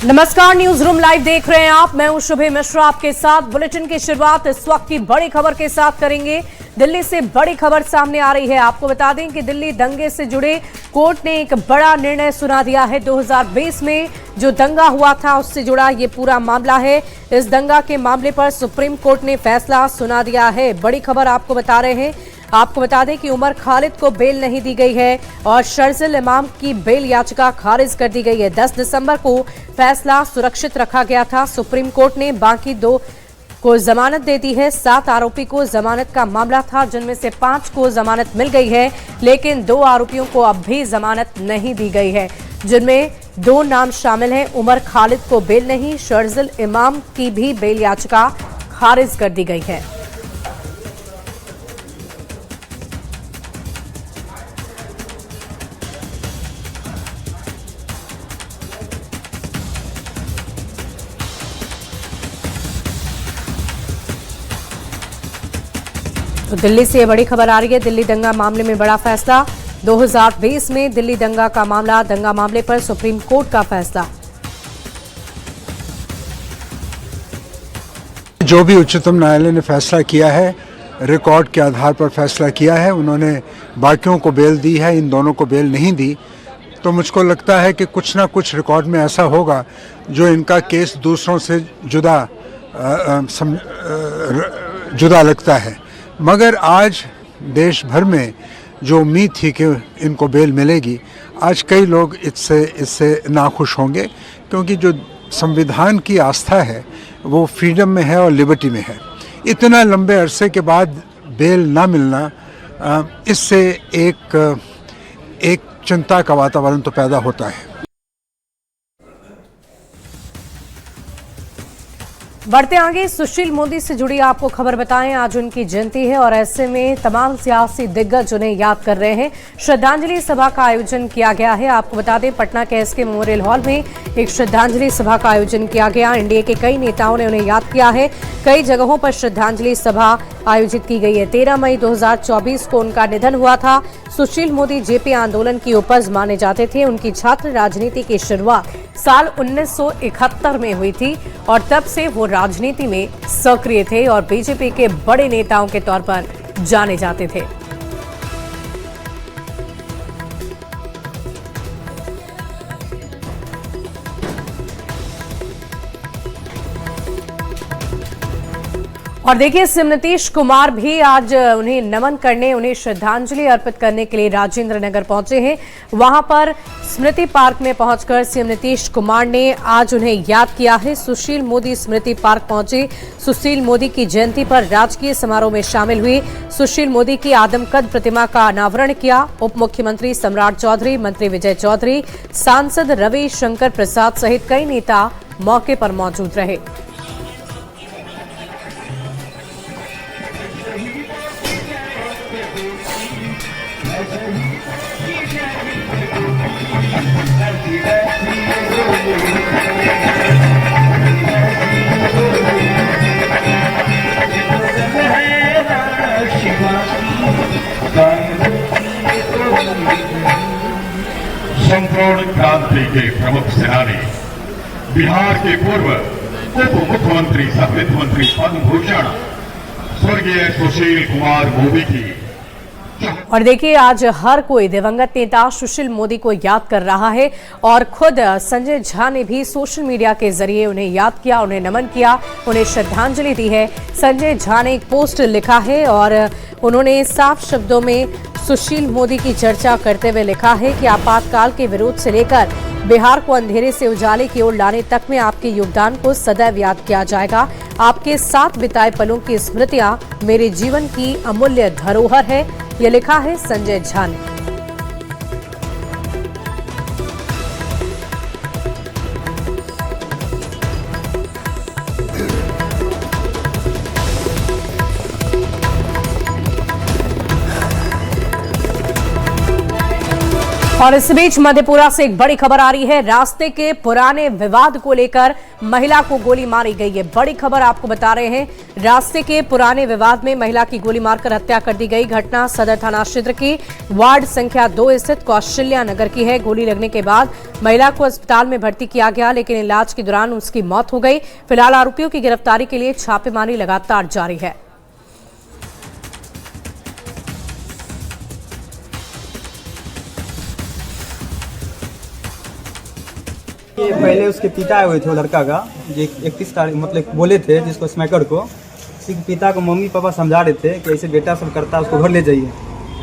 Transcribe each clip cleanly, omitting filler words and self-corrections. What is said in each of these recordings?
नमस्कार, news room live देख रहे हैं आप। मैं हूं शुभे मिश्रा आपके साथ। बुलेटिन की शुरुआत इस वक्त की बड़ी खबर के साथ करेंगे। दिल्ली से बड़ी खबर सामने आ रही है। आपको बता दें कि दिल्ली दंगे से जुड़े कोर्ट ने एक बड़ा निर्णय सुना दिया है। 2020 में जो दंगा हुआ था उससे जुड़ा ये पूरा मामला है। इस दंगा के मामले पर सुप्रीम कोर्ट ने फैसला सुना दिया है। बड़ी खबर आपको बता रहे हैं। आपको बता दें कि उमर खालिद को बेल नहीं दी गई है और शर्जिल इमाम की बेल याचिका खारिज कर दी गई है। 10 दिसंबर को फैसला सुरक्षित रखा गया था। सुप्रीम कोर्ट ने बाकी 2 को जमानत दे दी है। 7 आरोपी को जमानत का मामला था, जिनमें से 5 को जमानत मिल गई है, लेकिन 2 आरोपियों को अब भी जमानत नहीं दी गई है, जिनमें 2 नाम शामिल हैं। उमर खालिद को बेल नहीं, शर्जिल इमाम की भी बेल याचिका खारिज कर दी गई है। तो दिल्ली से बड़ी खबर आ रही है। दिल्ली दंगा मामले में बड़ा फैसला। 2020 में दिल्ली दंगा का मामला, दंगा मामले पर सुप्रीम कोर्ट का फैसला। जो भी उच्चतम न्यायालय ने फैसला किया है, रिकॉर्ड के आधार पर फैसला किया है। उन्होंने बाकियों को बेल दी है, इन दोनों को बेल नहीं दी। तो मुझको लगता है कि कुछ ना कुछ रिकॉर्ड में ऐसा होगा जो इनका केस दूसरों से जुदा लगता है। मगर आज देश भर में जो उम्मीद थी कि इनको बेल मिलेगी, आज कई लोग इससे नाखुश होंगे, क्योंकि जो संविधान की आस्था है वो फ्रीडम में है और लिबर्टी में है। इतना लंबे अरसे के बाद बेल ना मिलना, इससे एक चिंता का वातावरण तो पैदा होता है। बढ़ते आगे, सुशील मोदी से जुड़ी आपको खबर बताएं। आज उनकी जयंती है और ऐसे में तमाम सियासी दिग्गज उन्हें याद कर रहे हैं। श्रद्धांजलि सभा का आयोजन किया गया है। आपको बता दें, पटना के एसके मेमोरियल हॉल में एक श्रद्धांजलि सभा का आयोजन किया गया। एनडीए के कई नेताओं ने उन्हें याद किया है। कई जगहों पर श्रद्धांजलि सभा आयोजित की गई है। 13 मई 2024 को उनका निधन हुआ था। सुशील मोदी जेपी आंदोलन की उपज माने जाते थे। उनकी छात्र राजनीति की शुरुआत साल 1971 में हुई थी और तब से वो राजनीति में सक्रिय थे और बीजेपी के बड़े नेताओं के तौर पर जाने जाते थे। और देखिए, सीएम नीतीश कुमार भी आज उन्हें नमन करने, उन्हें श्रद्धांजलि अर्पित करने के लिए राजेंद्र नगर पहुंचे हैं। वहां पर स्मृति पार्क में पहुंचकर सीएम नीतीश कुमार ने आज उन्हें याद किया है। सुशील मोदी स्मृति पार्क पहुंचे, सुशील मोदी की जयंती पर राजकीय समारोह में शामिल हुए। सुशील मोदी की आदमकद प्रतिमा का अनावरण किया। उप मुख्यमंत्री सम्राट चौधरी, मंत्री विजय चौधरी, सांसद रवि शंकर प्रसाद सहित कई नेता मौके पर मौजूद रहे। संपूर्ण क्रांति के प्रमुख सेनानी, बिहार के पूर्व उप मुख्यमंत्री सह वित्त मंत्री पद्म भूषण स्वर्गीय सुशील कुमार मोदी की। और देखिए, आज हर कोई दिवंगत नेता सुशील मोदी को याद कर रहा है और खुद संजय झा ने भी सोशल मीडिया के जरिए उन्हें याद किया, उन्हें नमन किया, उन्हें श्रद्धांजलि दी है। संजय झा ने एक पोस्ट लिखा है और उन्होंने साफ शब्दों में सुशील मोदी की चर्चा करते हुए लिखा है कि आपातकाल के विरोध से लेकर बिहार को अंधेरे से उजाले की ओर लाने तक में आपके योगदान को सदैव याद किया जाएगा। आपके साथ बिताए पलों की स्मृतियां मेरे जीवन की अमूल्य धरोहर है। ये लिखा है संजय झा ने। और इस बीच मधेपुरा से एक बड़ी खबर आ रही है। रास्ते के पुराने विवाद को लेकर महिला को गोली मारी गई है। बड़ी खबर आपको बता रहे हैं। रास्ते के पुराने विवाद में महिला की गोली मारकर हत्या कर दी गई। घटना सदर थाना क्षेत्र की वार्ड संख्या 2 स्थित कौशल्या नगर की है। गोली लगने के बाद महिला को अस्पताल में भर्ती किया गया, लेकिन इलाज के दौरान उसकी मौत हो गई। फिलहाल आरोपियों की गिरफ्तारी के लिए छापेमारी लगातार जारी है। ये पहले उसके पिता आए हुए थे, वो लड़का का जो 31 तारीख मतलब बोले थे जिसको स्मैकर को, उसी के पिता को मम्मी पापा समझा रहे थे कि ऐसे बेटा सब करता है, उसको घर ले जाइए,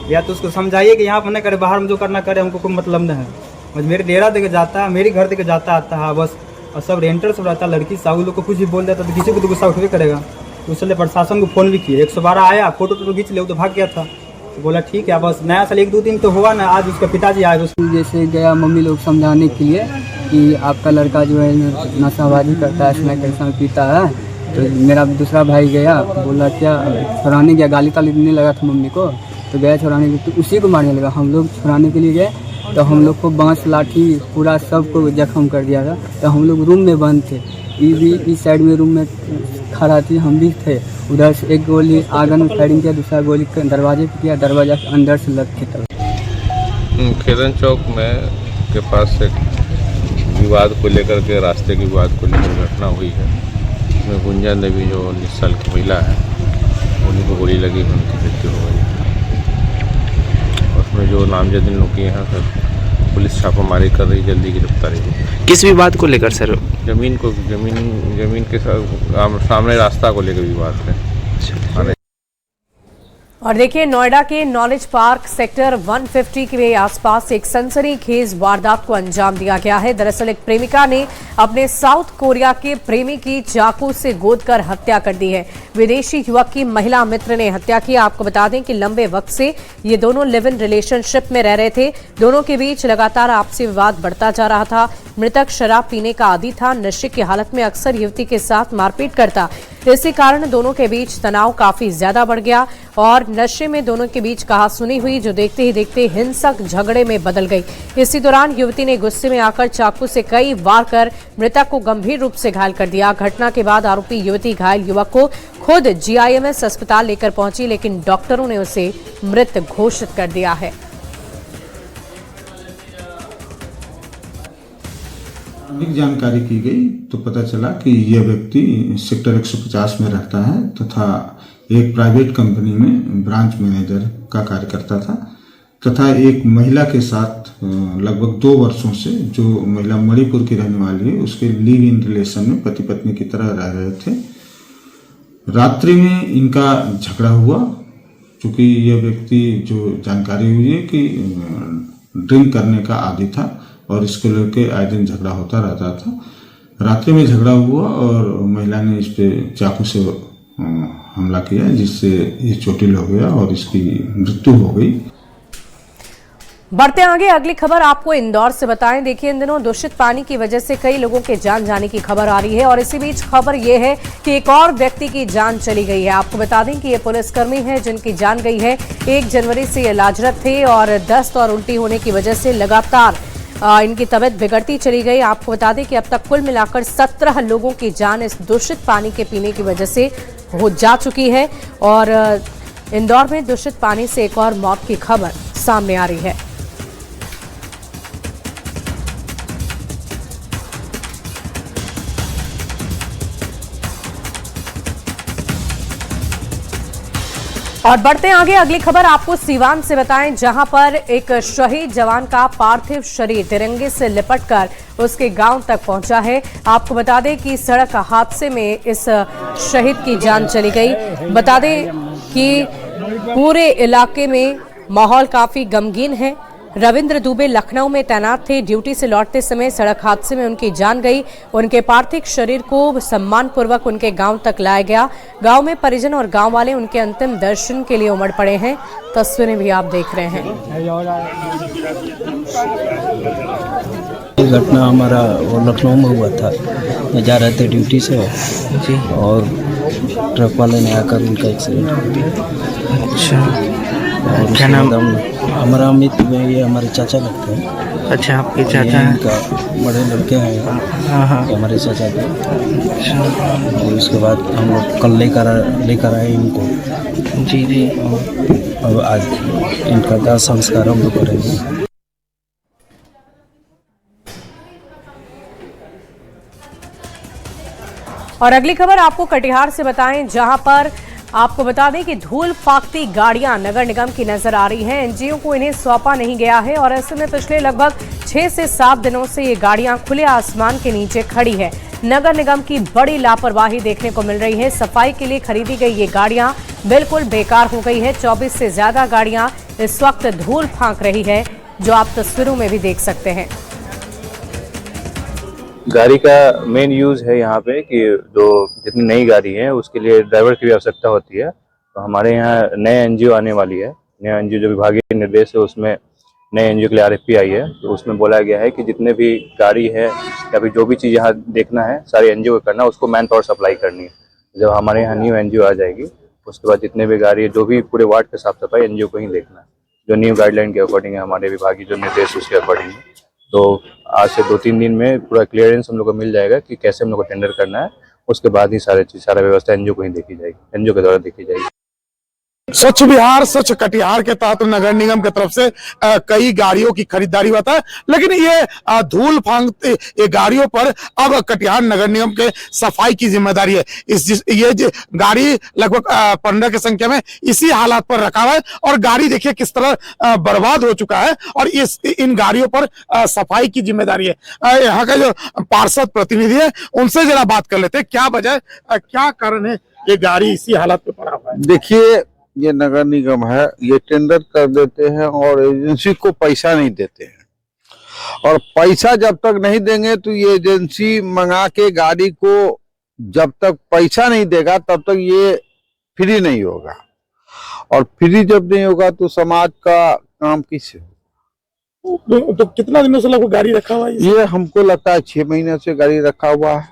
या तो उसको समझाइए कि यहाँ पर न करे, बाहर में जो करना करे, हमको कोई मतलब नहीं है। बस मेरे डेरा देके जाता है, मेरे घर देके जाता आता है बस। और सब रेंटर सब रहता है, लड़की साहू लोग को कुछ भी बोल देता तो किसी को तो गुस्सा उठवे करेगा। तो इसलिए प्रशासन को फ़ोन भी किए, 112 आया, फोटो तो खींच ले, तो भाग गया था। तो बोला ठीक है, बस नया साल 1-2 दिन तो हुआ ना, आज उसका पिताजी आए। जैसे गया मम्मी लोग समझाने के लिए कि आपका लड़का जो है नशाबाजी करता है, स्मैकर के साथ पीता है। तो मेरा दूसरा भाई गया, बोला क्या छुड़ाने गया, गाली ताली देने लगा था मम्मी को, तो गया छुड़ाने के, तो उसी को मारने लगा। हम लोग छुड़ाने के लिए गए तो हम लोग को बांस लाठी पूरा सबको जख्म कर दिया था। तो हम लोग रूम में बंद थे, ये भी इस साइड में रूम में खड़ा थी, हम भी थे। उधर से एक गोली आंगन में फायरिंग किया, दूसरा गोली दरवाजे पे किया, दरवाजा के अंदर से लग के तब। खेदन चौक में के पास एक विवाद को लेकर के, रास्ते के विवाद को लेकर घटना हुई है। इसमें गुंजन देवी जो 19 साल की महिला है, उन्हीं को गोली लगी, उनकी मृत्यु हो गई। उसमें जो नामजद इन लोग किए हैं, सर पुलिस छापामारी कर रही, जल्दी गिरफ्तारी होगी। किस विवाद को लेकर सर? जमीन के सामने रास्ता को लेकर विवाद है। और देखिए, नोएडा के नॉलेज पार्क सेक्टर 150 के आसपास एक सनसनीखेज वारदात को अंजाम दिया गया है। दरअसल एक प्रेमिका ने अपने साउथ कोरिया के प्रेमी की चाकू से गोदकर हत्या कर दी है। विदेशी युवक की महिला मित्र ने हत्या की। आपको बता दें कि लंबे वक्त से ये दोनों लिव इन रिलेशनशिप में रह रहे थे। दोनों के बीच लगातार आपसी विवाद बढ़ता जा रहा था। मृतक शराब पीने का आदी था, नशे की हालत में अक्सर युवती के साथ मारपीट करता। इसी कारण दोनों के बीच तनाव काफी ज्यादा बढ़ गया और नशे में दोनों के बीच कहासुनी हुई, जो देखते ही देखते हिंसक झगड़े में बदल गई। इसी दौरान युवती ने गुस्से में आकर चाकू से कई वार कर मृतक को गंभीर रूप से घायल कर दिया। घटना के बाद आरोपी युवती घायल युवक को खुद GIMS अस्पताल लेकर पहुंची, लेकिन डॉक्टरों ने उसे मृत घोषित कर दिया है। जानकारी की गई तो पता चला कि यह व्यक्ति सेक्टर 150 में रहता है तथा एक प्राइवेट कंपनी में ब्रांच मैनेजर का कार्य करता था, तथा एक महिला के साथ लगभग 2 वर्षों से, जो महिला मणिपुर की रहने वाली है, उसके लिव इन रिलेशन में पति पत्नी की तरह रह रहे थे। रात्रि में इनका झगड़ा हुआ, क्योंकि यह व्यक्ति, जो जानकारी हुई है कि ड्रिंक करने का आदी था और इसको लेकर आए दिन झगड़ा होता रहता था। रात्रि में झगड़ा हुआ और महिला ने इस पे चाकू से हमला किया, जिससे ये चोटिल हो गया और इसकी मृत्यु हो गई। बढ़ते आगे, अगली खबर आपको इंदौर से बताएं। देखिए, इन दिनों दूषित पानी की वजह से कई लोगों के जान जाने की खबर आ रही है और इसी बीच खबर यह है कि एक और व्यक्ति की जान चली गई है। आपको बता दें कि ये पुलिसकर्मी है जिनकी जान गई है। 1 जनवरी से ये इलाजरत थे और दस्त और उल्टी होने की वजह से लगातार इनकी तबीयत बिगड़ती चली गई। आपको बता दें कि अब तक कुल मिलाकर 17 लोगों की जान इस दूषित पानी के पीने की वजह से हो जा चुकी है और इंदौर में दूषित पानी से एक और मौत की खबर सामने आ रही है। और बढ़ते आगे, अगली खबर आपको सीवान से बताएं, जहां पर एक शहीद जवान का पार्थिव शरीर तिरंगे से लिपटकर उसके गांव तक पहुंचा है। आपको बता दें कि सड़क हादसे में इस शहीद की जान चली गई। बता दें कि पूरे इलाके में माहौल काफी गमगीन है। रविंद्र दुबे लखनऊ में तैनात थे। ड्यूटी से लौटते समय सड़क हादसे में उनकी जान गई। उनके पार्थिव शरीर को सम्मानपूर्वक उनके गांव तक लाया गया। गांव में परिजन और गांव वाले उनके अंतिम दर्शन के लिए उमड़ पड़े हैं। तस्वीरें भी आप देख रहे हैं। ये घटना हमारा वो लखनऊ में हुआ था। जा रहे थे ड्यूटी से जी, और ट्रक वाले ने आकर उनका एक्सीडेंट कर दिया। अच्छा, और क्या नाम? हमारा अमित में, ये हमारे चाचा लगते हैं। अच्छा, आपके चाचा ये हैं? इनका बड़े लड़के हैं। हाँ हाँ। ये हमारे चाचा के। और उसके बाद हम लोग कल लेकर आए इनको। जी जी। अब आज इनका दाह संस्कार हम लोग करेंगे। और अगली खबर आपको कटिहार से बताएं, जहां पर आपको बता दें कि धूल फाकती गाड़ियां नगर निगम की नजर आ रही हैं। एनजीओ को इन्हें सौंपा नहीं गया है और ऐसे में पिछले लगभग 6 से 7 दिनों से ये गाड़ियां खुले आसमान के नीचे खड़ी है। नगर निगम की बड़ी लापरवाही देखने को मिल रही है। सफाई के लिए खरीदी गई ये गाड़ियां बिल्कुल बेकार हो गई है। 24 से ज्यादा गाड़ियां इस वक्त धूल फांक रही है, जो आप तस्वीरों में भी देख सकते हैं। गाड़ी का मेन यूज़ है यहाँ पे कि जो जितनी नई गाड़ी है उसके लिए ड्राइवर की भी आवश्यकता होती है। तो हमारे यहाँ नए एनजीओ आने वाली है। नया एनजीओ जो विभागीय निर्देश है उसमें नए एनजीओ के लिए आरएफपी आई है। तो उसमें बोला गया है कि जितने भी गाड़ी है या फिर जो भी चीज़ यहाँ देखना है सारे एनजीओ को करना है, उसको मैन पावर सप्लाई करनी है। जब हमारे यहाँ न्यू एनजीओ आ जाएगी उसके बाद जितने भी गाड़ी है, जो भी पूरे वार्ड के साफ सफाई एनजीओ को ही देखना है, जो न्यू गाइडलाइन के अकॉर्डिंग है, हमारे विभागीय जो निर्देश उसके अकॉर्डिंग है। तो आज से 2-3 दिन में पूरा क्लियरेंस हम लोग को मिल जाएगा कि कैसे हम लोग को टेंडर करना है। उसके बाद ही सारा व्यवस्था एनजीओ को ही देखी जाएगी, एनजीओ के द्वारा देखी जाएगी। स्वच्छ बिहार स्वच्छ कटिहार के तहत नगर निगम की तरफ से कई गाड़ियों की खरीदारी हुआ था, लेकिन ये धूल फांगते ये गाड़ियों पर अब कटिहार नगर निगम के सफाई की जिम्मेदारी है। ये गाड़ी लगभग 15 की संख्या में इसी हालात पर रखा हुआ है और गाड़ी देखिए किस तरह बर्बाद हो चुका है और इन गाड़ियों पर सफाई की जिम्मेदारी है। यहाँ का जो पार्षद प्रतिनिधि है उनसे जरा बात कर लेते हैं, क्या वजह क्या कारण है ये गाड़ी इसी हालत पे पड़ा हुआ है। देखिए, ये नगर निगम है, ये टेंडर कर देते हैं और एजेंसी को पैसा नहीं देते हैं और पैसा जब तक नहीं देंगे तो ये एजेंसी मंगा के गाड़ी को जब तक पैसा नहीं देगा तब तक ये फ्री नहीं होगा और फ्री जब नहीं होगा तो समाज का काम किससे होगा। तो कितना दिनों से लगभग गाड़ी रखा हुआ है? ये हमको लगता है 6 महीने से गाड़ी रखा हुआ है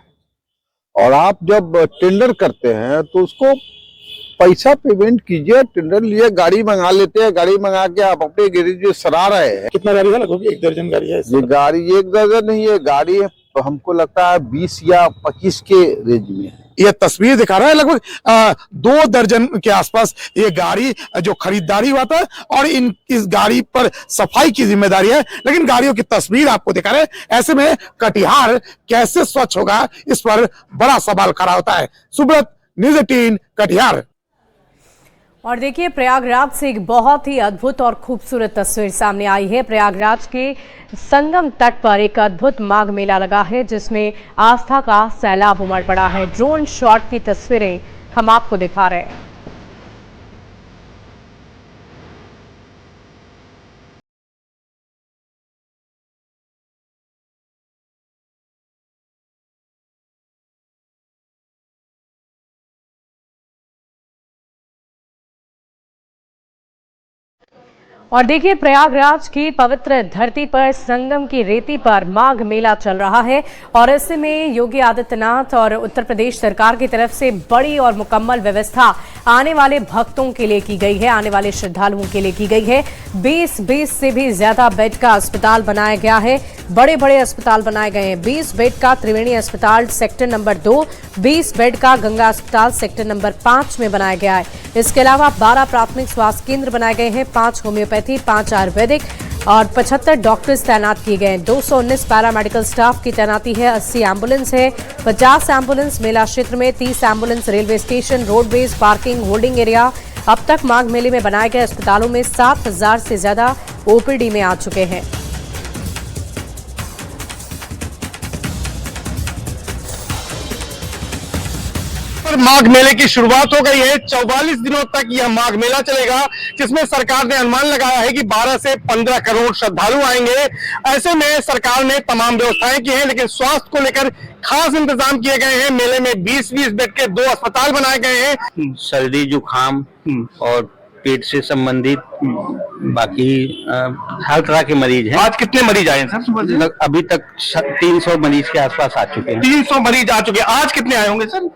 और आप जब टेंडर करते हैं तो उसको पैसा पेमेंट कीजिए, टेंडर लिए गाड़ी मंगा लेते हैं, गाड़ी मंगा के आप अपने गैरेज में सरा रहे हैं। कितना गाड़ी है? लगभग 1 दर्जन गाड़ी है। ये गाड़ी 1 दर्जन नहीं है, गाड़ी है तो हमको लगता है 20 या 25 के रेंज में है। ये तस्वीर दिखा रहा है, लगभग 2 दर्जन के आसपास ये गाड़ी जो खरीदारी हुआ था और इस गाड़ी पर सफाई की जिम्मेदारी है, लेकिन गाड़ियों की तस्वीर आपको दिखा रहे हैं। ऐसे में कटिहार कैसे स्वच्छ होगा, इस पर बड़ा सवाल खड़ा होता है। सुब्रत, न्यूज़ 18 कटिहार। और देखिए, प्रयागराज से एक बहुत ही अद्भुत और खूबसूरत तस्वीर सामने आई है। प्रयागराज के संगम तट पर एक अद्भुत माघ मेला लगा है, जिसमें आस्था का सैलाब उमड़ पड़ा है। ड्रोन शॉट की तस्वीरें हम आपको दिखा रहे हैं। और देखिए, प्रयागराज की पवित्र धरती पर संगम की रेती पर माघ मेला चल रहा है और ऐसे में योगी आदित्यनाथ और उत्तर प्रदेश सरकार की तरफ से बड़ी और मुकम्मल व्यवस्था आने वाले भक्तों के लिए की गई है, आने वाले श्रद्धालुओं के लिए की गई है। 20 से भी ज्यादा बेड का अस्पताल बनाया गया है, बड़े बड़े अस्पताल बनाए गए हैं। 20 बेड का त्रिवेणी अस्पताल सेक्टर नंबर 2, 20 बेड का गंगा अस्पताल सेक्टर नंबर 5 में बनाया गया है। इसके अलावा 12 प्राथमिक स्वास्थ्य केंद्र बनाए गए हैं, 5 होम्योपैथी, 5 आयुर्वेदिक और 75 डॉक्टर्स तैनात किए गए हैं। 219 पैरामेडिकल स्टाफ की तैनाती है, 80 एम्बुलेंस है, 50 एम्बुलेंस मेला क्षेत्र में, 30 ambulance railway station, roadways, parking, holding area. अब तक माघ मेले में बनाए गए अस्पतालों में 7,000 से ज्यादा ओपीडी में आ चुके हैं। माघ मेले की शुरुआत हो गई है। 44 दिनों तक यह माघ मेला चलेगा, जिसमें सरकार ने अनुमान लगाया है कि 12 से 15 करोड़ श्रद्धालु आएंगे। ऐसे में सरकार ने तमाम व्यवस्थाएं की हैं, लेकिन स्वास्थ्य को लेकर खास इंतजाम किए गए हैं। मेले में 20-20 बेड के 2 अस्पताल बनाए गए हैं। सर्दी जुकाम और पेट से संबंधित, बाकी हर तरह के मरीज हैं। आज कितने मरीज आए हैं सर सुबह से? अभी तक 300 मरीज के आसपास आ चुके हैं। 300 मरीज आ चुके हैं। आज कितने आए होंगे सर?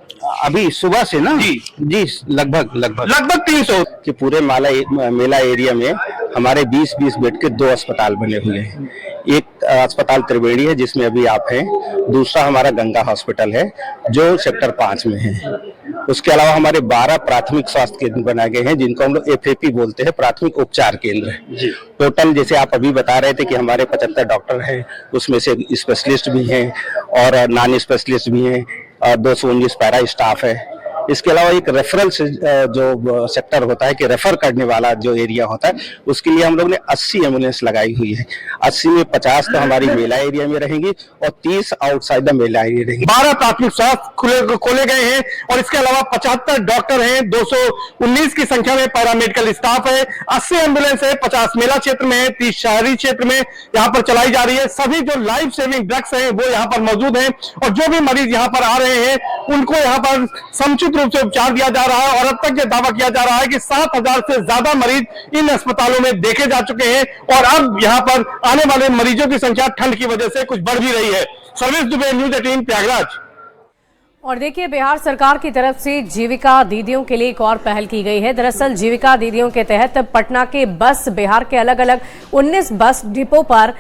अभी सुबह से ना जी लगभग 300 के पूरे मेला एरिया में हमारे 20-20 बेड के 2 अस्पताल बने हुए हैं। एक अस्पताल त्रिवेणी है जिसमें अभी आप हैं, दूसरा हमारा गंगा हॉस्पिटल है जो सेक्टर 5 में है। उसके अलावा हमारे 12 प्राथमिक स्वास्थ्य केंद्र बनाए गए हैं जिनको हम लोग FAP बोलते हैं, प्राथमिक उपचार केंद्र। टोटल जैसे आप अभी बता रहे थे कि हमारे 75 डॉक्टर हैं, उसमें से स्पेशलिस्ट भी हैं और नॉन स्पेशलिस्ट भी हैं, 219 पैरा स्टाफ है। इसके अलावा एक रेफरल जो सेक्टर होता है कि रेफर करने वाला जो एरिया होता है, उसके लिए हम लोग ने 80 एम्बुलेंस लगाई हुई है। 80 में 50 तो हमारी मेला एरिया में रहेंगी और 30 आउटसाइड द मेला एरिया रहेंगी। 12 प्राथमिक स्वास्थ्य खोले गए हैं और इसके अलावा 75 डॉक्टर हैं, 219 की संख्या में पैरामेडिकल स्टाफ है, 80 एम्बुलेंस है, 50 मेला क्षेत्र में है, 30 शहरी क्षेत्र में यहाँ पर चलाई जा रही है। सभी जो लाइफ सेविंग ड्रग्स हैं वो यहाँ पर मौजूद हैं और जो भी मरीज यहाँ पर आ रहे हैं उनको यहाँ पर समुचित रूप से उपचार दिया जा रहा है। और अब तक ये दावा किया जा रहा है कि 7000 से ज्यादा मरीज इन अस्पतालों में देखे जा चुके हैं और अब यहाँ पर आने वाले मरीजों की संख्या ठंड की वजह से कुछ बढ़ भी रही है। Service Dubey, news 18 Prayagraj. और देखिए, बिहार सरकार की तरफ से जीविका दीदियों के लिए एक और पहल की गई है। दरअसल जीविका दीदियों के तहत पटना के बस बिहार के अलग अलग 19 बस डिपो पर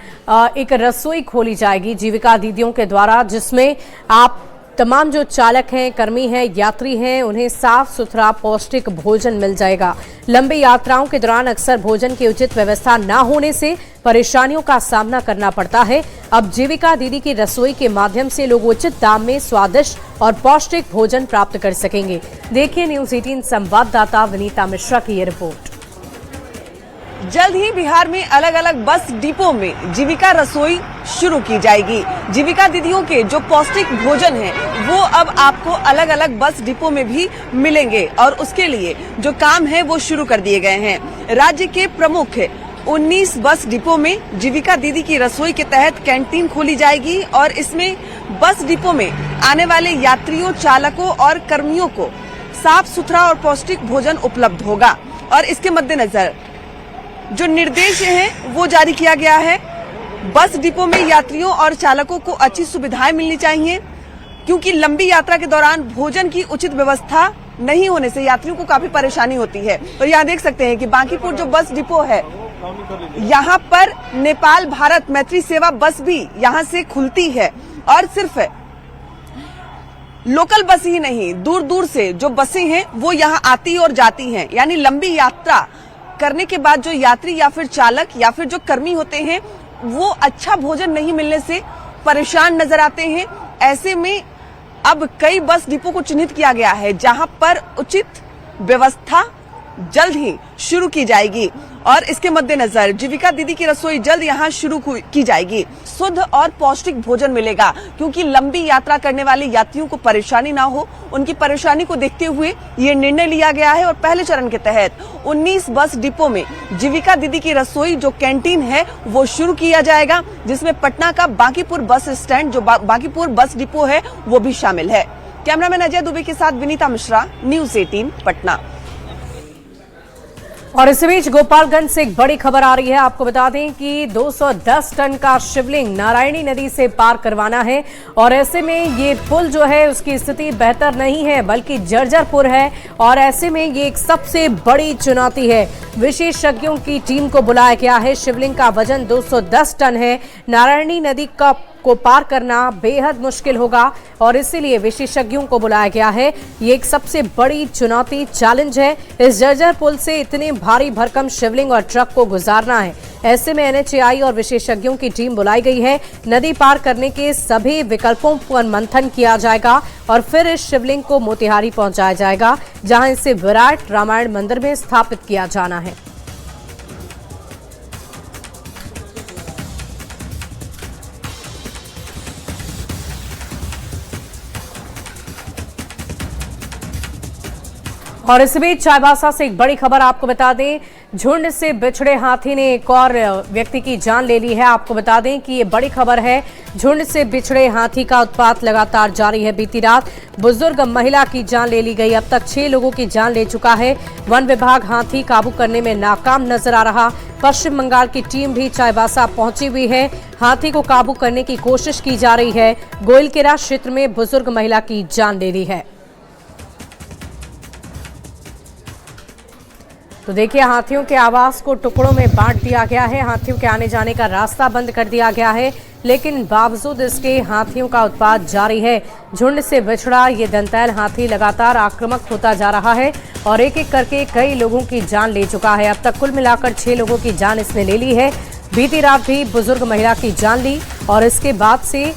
एक रसोई खोली जाएगी जीविका दीदियों के द्वारा, जिसमें आप तमाम जो चालक हैं, कर्मी हैं, यात्री हैं, उन्हें साफ सुथरा पौष्टिक भोजन मिल जाएगा। लंबी यात्राओं के दौरान अक्सर भोजन की उचित व्यवस्था न होने से परेशानियों का सामना करना पड़ता है। अब जीविका दीदी की रसोई के माध्यम से लोग उचित दाम में स्वादिष्ट और पौष्टिक भोजन प्राप्त कर सकेंगे। देखिए न्यूज़ 18 संवाददाता विनीता मिश्रा की ये रिपोर्ट। जल्द ही बिहार में अलग अलग बस डिपो में जीविका रसोई शुरू की जाएगी। जीविका दीदियों के जो पौष्टिक भोजन है वो अब आपको अलग अलग बस डिपो में भी मिलेंगे और उसके लिए जो काम है वो शुरू कर दिए गए हैं। राज्य के प्रमुख 19 बस डिपो में जीविका दीदी की रसोई के तहत कैंटीन खोली जाएगी और इसमें बस डिपो में आने वाले यात्रियों, चालकों और कर्मियों को साफ सुथरा और पौष्टिक भोजन उपलब्ध होगा। और इसके मद्देनजर जो निर्देश हैं वो जारी किया गया है। बस डिपो में यात्रियों और चालकों को अच्छी सुविधाएं मिलनी चाहिए, क्योंकि लंबी यात्रा के दौरान भोजन की उचित व्यवस्था नहीं होने से यात्रियों को काफी परेशानी होती है। तो यहाँ देख सकते हैं कि बांकीपुर जो बस डिपो है, यहाँ पर नेपाल भारत मैत्री सेवा बस भी यहाँ से खुलती है और सिर्फ लोकल बस ही नहीं, दूर दूर से जो बसें हैं वो यहाँ आती और जाती हैं। यानी लंबी यात्रा करने के बाद जो यात्री या फिर चालक या फिर जो कर्मी होते हैं वो अच्छा भोजन नहीं मिलने से परेशान नजर आते हैं। ऐसे में अब कई बस डिपो को चिन्हित किया गया है जहां पर उचित व्यवस्था जल्द ही शुरू की जाएगी और इसके मद्देनजर जीविका दीदी की रसोई जल्द यहां शुरू की जाएगी। शुद्ध और पौष्टिक भोजन मिलेगा, क्योंकि लंबी यात्रा करने वाले यात्रियों को परेशानी ना हो, उनकी परेशानी को देखते हुए ये निर्णय लिया गया है। और पहले चरण के तहत 19 बस डिपो में जीविका दीदी की रसोई जो कैंटीन है वो शुरू किया जाएगा, जिसमें पटना का बांकीपुर बस स्टैंड जो बांकीपुर बस डिपो है वो भी शामिल है। कैमरामैन अजय दुबे के साथ विनीता मिश्रा, न्यूज़ 18 पटना। और इस बीच गोपालगंज से एक बड़ी खबर आ रही है। आपको बता दें कि 210 टन का शिवलिंग नारायणी नदी से पार करवाना है और ऐसे में ये पुल जो है उसकी स्थिति बेहतर नहीं है बल्कि जर्जर पुल है और ऐसे में ये एक सबसे बड़ी चुनौती है। विशेषज्ञों की टीम को बुलाया गया है। शिवलिंग का वजन 210 टन है। नारायणी नदी को पार करना बेहद मुश्किल होगा और इसीलिए विशेषज्ञों को बुलाया गया है। ये एक सबसे बड़ी चुनौती, चैलेंज है। इस जर्जर पुल से इतने भारी भरकम शिवलिंग और ट्रक को गुजारना है। ऐसे में NHAI और विशेषज्ञों की टीम बुलाई गई है। नदी पार करने के सभी विकल्पों पर मंथन किया जाएगा और फिर इस शिवलिंग को मोतिहारी पहुंचाया जाएगा, जहां इसे विराट रामायण मंदिर में स्थापित किया जाना है। और इस बीच चाईबासा से एक बड़ी खबर आपको बता दें, झुंड से बिछड़े हाथी ने एक और व्यक्ति की जान ले ली है। आपको बता दें कि ये बड़ी खबर है। झुंड से बिछड़े हाथी का उत्पात लगातार जारी है। बीती रात बुजुर्ग महिला की जान ले ली गई। अब तक 6 लोगों की जान ले चुका है। वन विभाग हाथी काबू करने में नाकाम नजर आ रहा। पश्चिम बंगाल की टीम भी चाईबासा पहुंची हुई है। हाथी को काबू करने की कोशिश की जा रही है। गोइलकेरा क्षेत्र में बुजुर्ग महिला की जान ले ली है। तो देखिए, हाथियों के आवास को टुकड़ों में बांट दिया गया है। हाथियों के आने जाने का रास्ता बंद कर दिया गया है, लेकिन बावजूद इसके हाथियों का उत्पात जारी है। झुंड से बिछड़ा ये दंतैल हाथी लगातार आक्रामक होता जा रहा है और एक एक करके कई लोगों की जान ले चुका है। अब तक कुल मिलाकर 6 लोगों की जान इसने ले ली है। बीती रात भी बुजुर्ग महिला की जान ली और इसके बाद से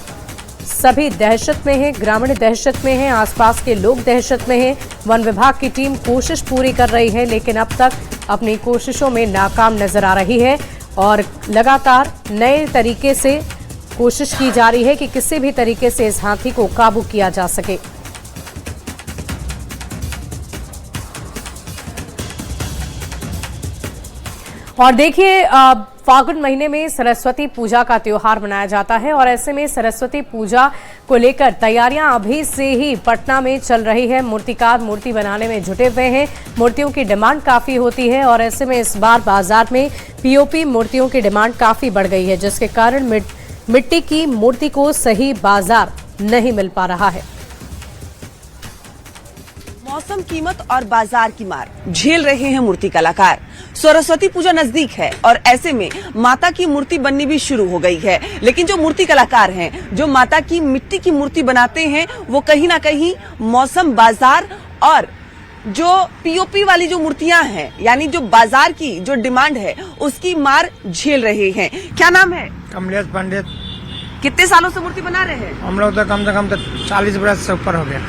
सभी दहशत में हैं, ग्रामीण दहशत में हैं, आसपास के लोग दहशत में हैं। वन विभाग की टीम कोशिश पूरी कर रही है, लेकिन अब तक अपनी कोशिशों में नाकाम नजर आ रही है और लगातार नए तरीके से कोशिश की जा रही है कि किसी भी तरीके से इस हाथी को काबू किया जा सके। और देखिए, फागुन महीने में सरस्वती पूजा का त्योहार मनाया जाता है और ऐसे में सरस्वती पूजा को लेकर तैयारियां अभी से ही पटना में चल रही है। मूर्तिकार मूर्ति बनाने में जुटे हुए हैं। मूर्तियों की डिमांड काफ़ी होती है और ऐसे में इस बार बाजार में पीओपी मूर्तियों की डिमांड काफ़ी बढ़ गई है, जिसके कारण मिट्टी की मूर्ति को सही बाजार नहीं मिल पा रहा है। मौसम, कीमत और बाजार की मार झेल रहे हैं मूर्ति कलाकार। सरस्वती पूजा नजदीक है और ऐसे में माता की मूर्ति बननी भी शुरू हो गई है, लेकिन जो मूर्ति कलाकार हैं, जो माता की मिट्टी की मूर्ति बनाते हैं, वो कहीं ना कहीं मौसम, बाजार और जो पीओपी वाली जो मूर्तियां हैं, यानी जो बाजार की जो डिमांड है, उसकी मार झेल रहे हैं। क्या नाम है? कमलेश पंडित। कितने सालों से मूर्ति बना रहे हैं? हम लोग तो कम से कम 40 बरस से ऊपर हो गया।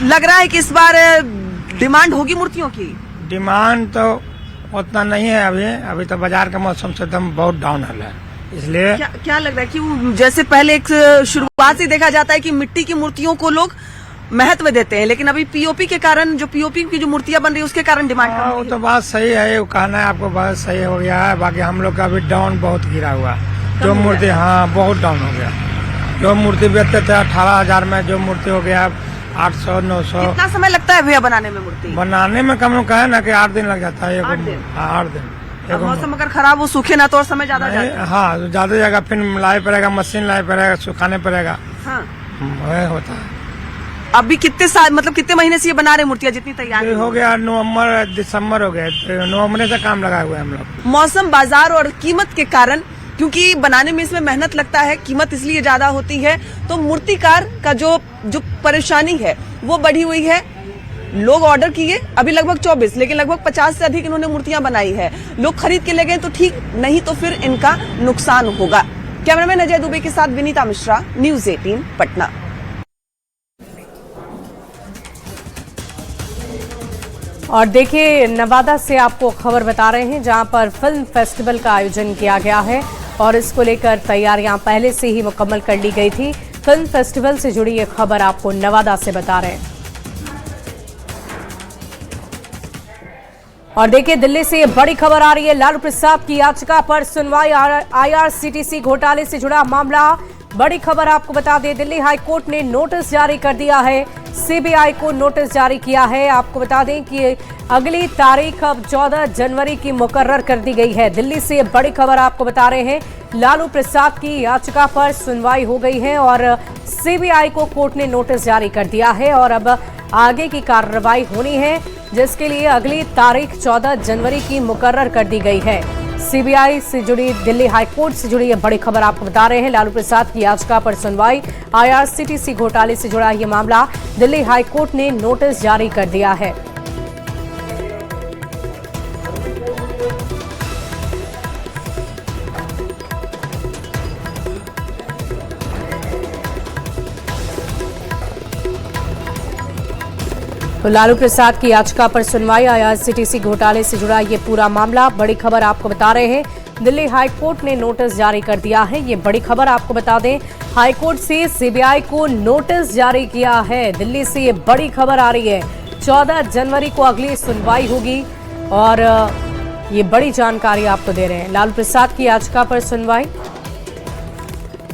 लग रहा है कि इस बार डिमांड होगी मूर्तियों की? डिमांड तो उतना नहीं है अभी तो बाजार का मौसम से एकदम बहुत डाउन है, इसलिए क्या लग रहा है कि जैसे पहले एक शुरुआत से देखा जाता है कि मिट्टी की मूर्तियों को लोग महत्व देते हैं, लेकिन अभी पीओपी के कारण, जो पीओपी की जो मूर्तियां बन रही है, उसके कारण डिमांड कम वो तो बात सही है, वो कहना है आपको बात सही हो गया है। बाकी हम लोग का अभी डाउन बहुत गिरा हुआ, जो मूर्ति बहुत डाउन हो गया। जो मूर्ति बेचते थे 18,000 में, जो मूर्ति हो गया 800-900। कितना समय लगता है भैया बनाने में मूर्ति? बनाने में कम कहे ना कि 8 दिन लग जाता है। 8 दिन। मौसम अगर खराब हो, सूखे ना तो और समय ज्यादा जाएगा। हाँ, ज्यादा जाएगा, फिर लाए पड़ेगा, मशीन लाए पड़ेगा, सुखाने पड़ेगा। हाँ, होता है। अभी कितने साल, मतलब कितने महीने से ये बना रहे मूर्तियां जितनी तैयार हो गया? नवंबर दिसंबर हो गए, नवंबर से काम लगाए हुए हम लोग। मौसम, बाजार और कीमत के कारण, क्योंकि बनाने में इसमें मेहनत लगता है, कीमत इसलिए ज्यादा होती है, तो मूर्तिकार का जो परेशानी है वो बढ़ी हुई है। लोग ऑर्डर किए अभी लगभग 24, लेकिन लगभग 50 से अधिक इन्होंने मूर्तियां बनाई है। लोग खरीद के ले गए तो ठीक, नहीं तो फिर इनका नुकसान होगा। कैमरामैन अजय दुबे के साथ विनीता मिश्रा, न्यूज़ 18 पटना। और देखिए, नवादा से आपको खबर बता रहे हैं, जहां पर फिल्म फेस्टिवल का आयोजन किया गया है और इसको लेकर तैयारियां पहले से ही मुकम्मल कर ली गई थी। फिल्म फेस्टिवल से जुड़ी ये खबर आपको नवादा से बता रहे हैं। और देखिए, दिल्ली से ये बड़ी खबर आ रही है। लालू प्रसाद की याचिका पर सुनवाई, आईआरसीटीसी घोटाले से जुड़ा मामला। बड़ी खबर आपको बता दें, दिल्ली हाईकोर्ट ने नोटिस जारी कर दिया है। सीबीआई को नोटिस जारी किया है। आपको बता दें कि अगली तारीख अब 14 जनवरी की मुकर्रर कर दी गई है। दिल्ली से ये बड़ी खबर आपको बता रहे हैं, लालू प्रसाद की याचिका पर सुनवाई हो गई है और सीबीआई को कोर्ट ने नोटिस जारी कर दिया है और अब आगे की कार्रवाई होनी है, जिसके लिए अगली तारीख 14 जनवरी की मुकर्रर कर दी गई है। सीबीआई से जुड़ी, दिल्ली हाईकोर्ट से जुड़ी ये बड़ी खबर आपको बता रहे हैं। लालू प्रसाद की याचिका पर सुनवाई, आईआरसीटीसी घोटाले से जुड़ा ये मामला, दिल्ली हाईकोर्ट ने नोटिस जारी कर दिया है। तो लालू प्रसाद की याचिका पर सुनवाई, आईआरसीटीसी घोटाले से जुड़ा ये पूरा मामला, बड़ी खबर आपको बता रहे हैं। दिल्ली हाईकोर्ट ने नोटिस जारी कर दिया है। ये बड़ी खबर आपको बता दें, हाईकोर्ट से सीबीआई को नोटिस जारी किया है। दिल्ली से ये बड़ी खबर आ रही है। 14 जनवरी को अगली सुनवाई होगी और ये बड़ी जानकारी आपको दे रहे हैं। लालू प्रसाद की याचिका पर सुनवाई।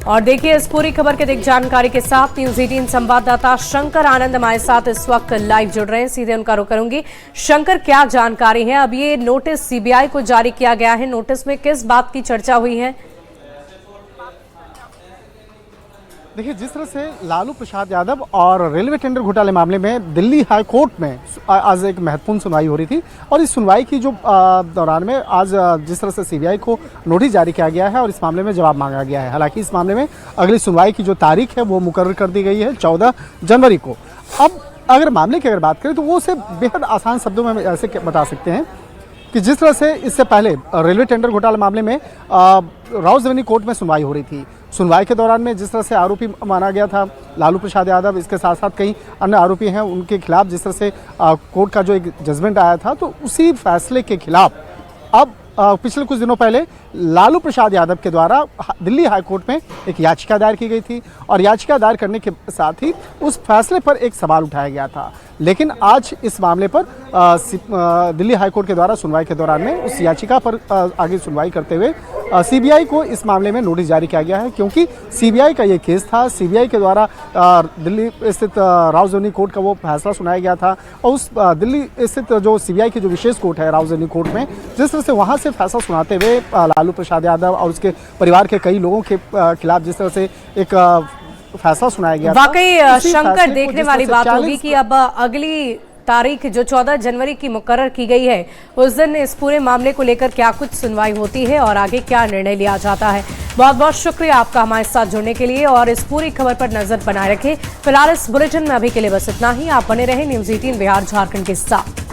और देखिए इस पूरी खबर के अधिक जानकारी के साथ न्यूज़ 18 संवाददाता शंकर आनंद हमारे साथ इस वक्त लाइव जुड़ रहे हैं। सीधे उनका रुख करूंगी। शंकर, क्या जानकारी है? अब ये नोटिस सीबीआई को जारी किया गया है, नोटिस में किस बात की चर्चा हुई है? देखिए, जिस तरह से लालू प्रसाद यादव और रेलवे टेंडर घोटाले मामले में दिल्ली हाई कोर्ट में आज एक महत्वपूर्ण सुनवाई हो रही थी और इस सुनवाई की जो दौरान में आज जिस तरह से सीबीआई को नोटिस जारी किया गया है और इस मामले में जवाब मांगा गया है। हालांकि इस मामले में अगली सुनवाई की जो तारीख है वो मुकर्रर कर दी गई है 14 जनवरी को। अब अगर मामले की अगर बात करें तो वो उसे बेहद आसान शब्दों में ऐसे बता सकते हैं कि जिस तरह से इससे पहले रेलवे टेंडर घोटाला मामले में राउज़ कोर्ट में सुनवाई हो रही थी। सुनवाई के दौरान में जिस तरह से आरोपी माना गया था लालू प्रसाद यादव, इसके साथ साथ कई अन्य आरोपी हैं, उनके खिलाफ जिस तरह से कोर्ट का जो एक जजमेंट आया था, तो उसी फैसले के खिलाफ अब पिछले कुछ दिनों पहले लालू प्रसाद यादव के द्वारा दिल्ली हाई कोर्ट में एक याचिका दायर की गई थी और याचिका दायर करने के साथ ही उस फैसले पर एक सवाल उठाया गया था। लेकिन आज इस मामले पर दिल्ली हाई कोर्ट के द्वारा सुनवाई के दौरान में उस याचिका पर आगे सुनवाई करते हुए सीबीआई को इस मामले में नोटिस जारी किया गया है, क्योंकि सीबीआई का ये केस था। सीबीआई के द्वारा दिल्ली स्थित राउज़ कोर्ट का वो फैसला सुनाया गया था और उस दिल्ली स्थित जो सीबीआई की जो विशेष कोर्ट है राउज़ कोर्ट में, जिस तरह से वहाँ से फैसला सुनाते हुए लालू प्रसाद यादव और उसके परिवार के कई लोगों के खिलाफ जिस तरह से एक फैसला सुनाया गया। वाकई शंकर, देखने वाली बात होगी कि अब अगली तारीख जो 14 जनवरी की मुकर्रर की गई है, उस दिन इस पूरे मामले को लेकर क्या कुछ सुनवाई होती है और आगे क्या निर्णय लिया जाता है। बहुत बहुत शुक्रिया आपका हमारे साथ जुड़ने के लिए और इस पूरी खबर पर नजर बनाए रखें। फिलहाल इस बुलेटिन में अभी के लिए बस इतना ही। आप बने रहे न्यूज़ 18 बिहार झारखंड के साथ।